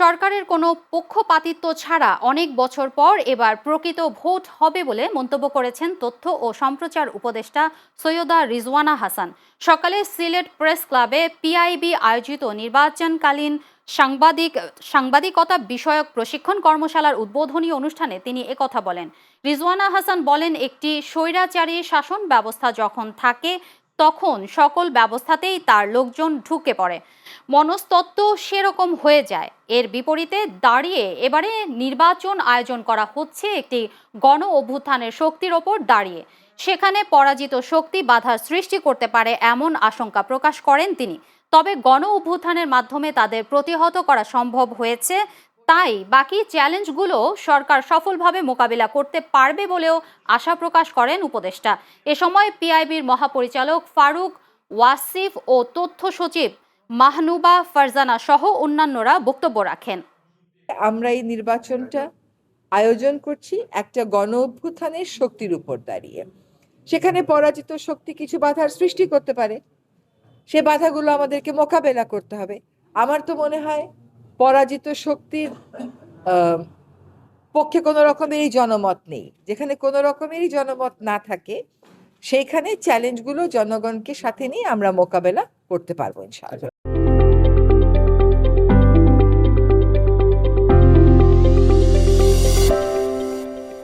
সরকারের কোনো পক্ষপাতিত্ব ছাড়া অনেক বছর পর এবার প্রকৃত ভোট হবে বলে মন্তব্য করেছেন তথ্য ও সম্প্রচার উপদেষ্টা সৈয়দা রিজওয়ানা হাসান। সকালে সিলেট প্রেস ক্লাবে পিআইবি আয়োজিত নির্বাচনকালীন সাংবাদিকতা বিষয়ক প্রশিক্ষণ কর্মশালার উদ্বোধনী অনুষ্ঠানে তিনি একথা বলেন। রিজওয়ানা হাসান বলেন, একটি স্বৈরাচারী শাসন ব্যবস্থা যখন থাকে তখন সকল ব্যবস্থাতেই তার লোকজন ঢুকে পড়ে, মনস্তত্ত্ব সেরকম হয়ে যায়। এর বিপরীতে দাঁড়িয়ে এবারে নির্বাচন আয়োজন করা হচ্ছে একটি গণ অভ্যুত্থানের শক্তির ওপর দাঁড়িয়ে। সেখানে পরাজিত শক্তি বাধার সৃষ্টি করতে পারে এমন আশঙ্কা প্রকাশ করেন তিনি। তবে গণ অভ্যুত্থানের মাধ্যমে তাদের প্রতিহত করা সম্ভব হয়েছে, তাই বাকি চ্যালেঞ্জগুলো সরকার সফলভাবে মোকাবিলা করতে পারবে বলেও আশা প্রকাশ করেন উপদেষ্টা। এ সময় পিআইবির মহাপরিচালক ফারুক ওয়াসিফ ও তথ্য সচিব মাহনুবা ফারজানা সহ অন্যান্যরা বক্তব্য রাখেন। আমরা এই নির্বাচনটা আয়োজন করছি একটা গণ অভ্যুত্থানের শক্তির উপর দাঁড়িয়ে। সেখানে পরাজিত শক্তি কিছু বাধার সৃষ্টি করতে পারে, সে বাধাগুলো আমাদেরকে মোকাবেলা করতে হবে। আমার তো মনে হয় পরাজিত শক্তির পক্ষে কোনো রকমেরই জনমত নেই। যেখানে কোনো রকমেরই জনমত না থাকে সেইখানে চ্যালেঞ্জগুলো জনগণকে সাথে নিয়ে আমরা মোকাবেলা করতে পারবো ইনশাআল্লাহ।